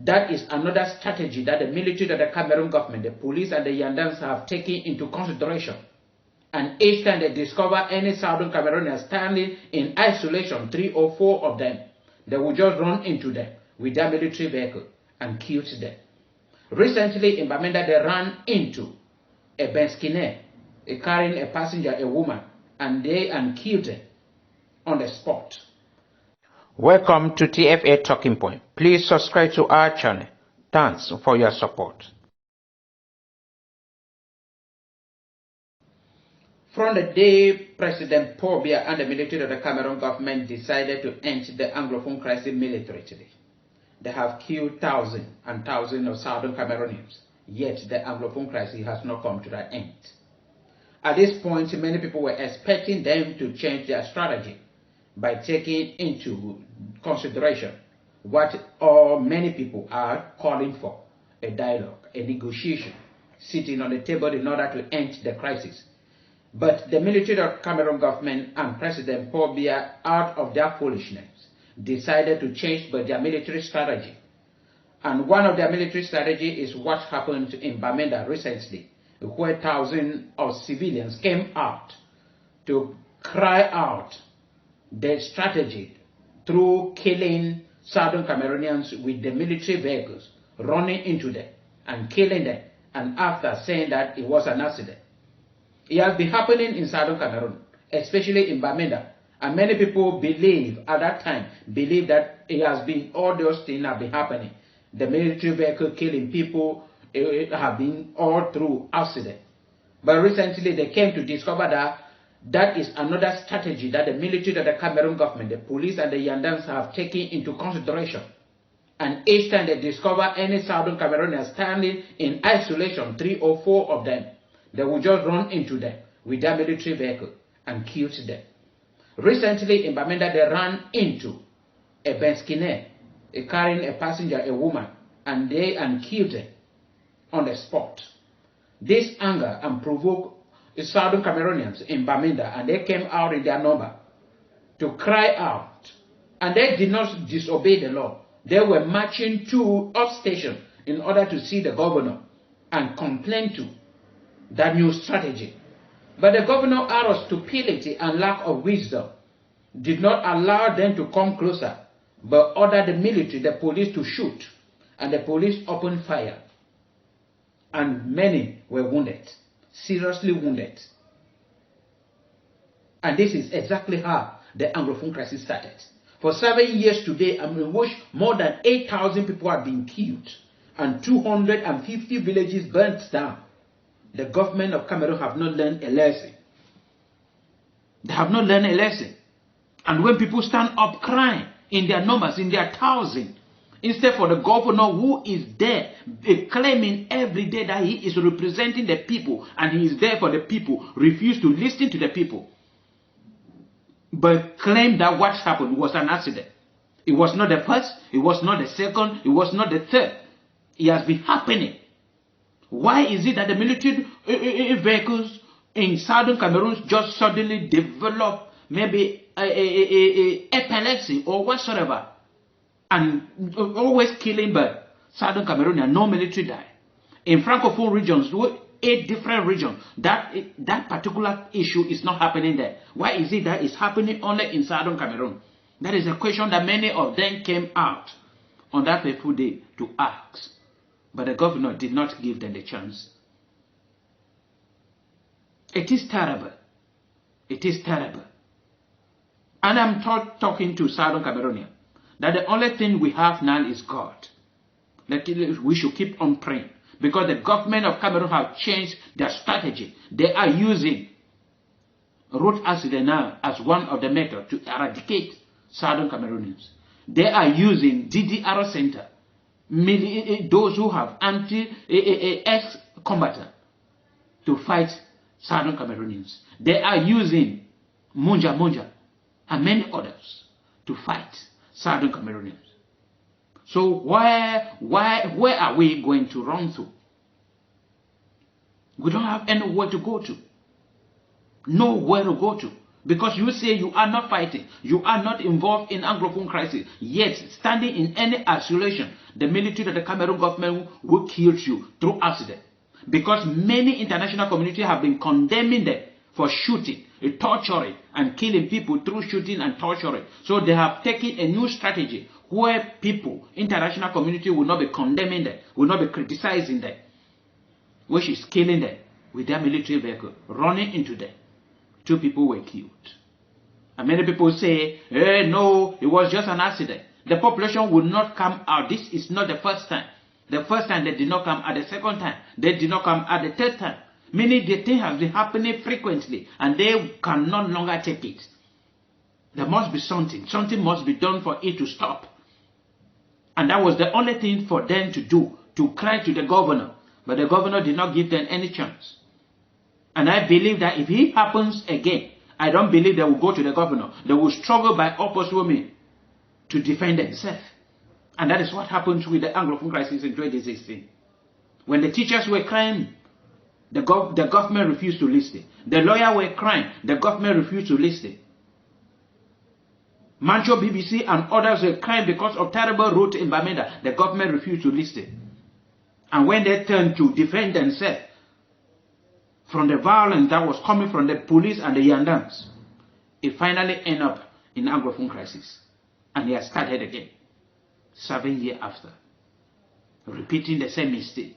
That is another strategy that the military of the Cameroon government, the police and the Yandans have taken into consideration. And each time they discover any Southern Cameroonians standing in isolation, 3 or 4 of them, they will just run into them with their military vehicle and kill them. Recently in Bamenda, they ran into a Benskine, carrying a passenger, a woman, and killed them on the spot. Welcome to TFA Talking Point. Please subscribe to our channel. Thanks for your support. From the day President Paul Biya and the military of the Cameroon government decided to end the Anglophone crisis militarily, they have killed thousands and thousands of Southern Cameroonians, yet the Anglophone crisis has not come to that end. At this point, many people were expecting them to change their strategy by taking into consideration what many people are calling for: a dialogue, a negotiation, sitting on the table in order to end the crisis. But the military of Cameroon government and President Paul Biya, out of their foolishness, decided to change their military strategy. And one of their military strategy is what happened in Bamenda recently, where thousands of civilians came out to cry out their strategy through killing Southern Cameroonians with the military vehicles, running into them and killing them, and after saying that it was an accident. It has been happening in Southern Cameroon, especially in Bamenda, and many people at that time believe that it has been, all those things have been happening. The military vehicle killing people, it have been all through accident. But recently they came to discover that that is another strategy that the military of the Cameroon government, the police and the Yandans have taken into consideration. And each time they discover any Southern Cameroonians standing in isolation, 3 or 4 of them, they will just run into them with their military vehicle and kill them. Recently in Bamenda, they ran into a Benskine, carrying a passenger, a woman, and killed them on the spot. This anger and provoked the Southern Cameroonians in Bamenda, and they came out in their number to cry out. And they did not disobey the law. They were marching to upstation in order to see the governor and complain to that new strategy. But the governor, out of stupidity and lack of wisdom, did not allow them to come closer, but ordered the military, the police, to shoot. And the police opened fire. And many were wounded, seriously wounded. And this is exactly how the Anglophone crisis started. For 7 years today, in which more than 8,000 people have been killed and 250 villages burnt down, the government of Cameroon have not learned a lesson. They have not learned a lesson. And when people stand up crying in their numbers, in their thousands, instead for the governor who is there claiming every day that he is representing the people and he is there for the people, refuse to listen to the people, but claim that what happened was an accident. It was not the first, it was not the second, it was not the third. It has been happening. Why is it that the military vehicles in Southern Cameroon just suddenly develop maybe epilepsy or whatsoever, and always killing by Southern Cameroon and no military die? In Francophone regions, 8 different regions, that particular issue is not happening there. Why is it that it's happening only in Southern Cameroon? That is a question that many of them came out on that fateful day to ask. But the governor did not give them the chance. It is terrible. It is terrible. And I'm talking to Southern Cameroonians that the only thing we have now is God. That we should keep on praying. Because the government of Cameroon have changed their strategy. They are using road accident now as one of the methods to eradicate Southern Cameroonians. They are using DDR center, those who have ex-combatant, to fight Southern Cameroonians. They are using Munja and many others to fight Southern Cameroonians. So where are we going to run to? We don't have anywhere to go to. Nowhere to go to. Because you say you are not fighting, you are not involved in Anglophone crisis, yet standing in any isolation, the military of the Cameroon government will kill you through accident. Because many international community have been condemning them for shooting, torturing, and killing people through shooting and torturing. So they have taken a new strategy where people, international community will not be condemning them, will not be criticizing them, which is killing them with their military vehicle, running into them. 2 people were killed. And many people say, hey, no, it was just an accident. The population will not come out. This is not the first time. The first time they did not come, at the second time, they did not come, at the third time. Meaning the thing has been happening frequently and they can no longer take it. There must be something. Something must be done for it to stop. And that was the only thing for them to do, to cry to the governor. But the governor did not give them any chance. And I believe that if it happens again, I don't believe they will go to the governor. They will struggle by opposite women to defend themselves. And that is what happened with the Anglophone crisis in 2016. When the teachers were crying, the government refused to listen. The lawyers were crying, the government refused to listen. Mancho BBC and others were crying because of terrible road in Bamenda. The government refused to listen. And when they turned to defend themselves from the violence that was coming from the police and the Yandams, it finally ended up in Anglophone crisis. And it has started again, 7 years after, repeating the same mistake.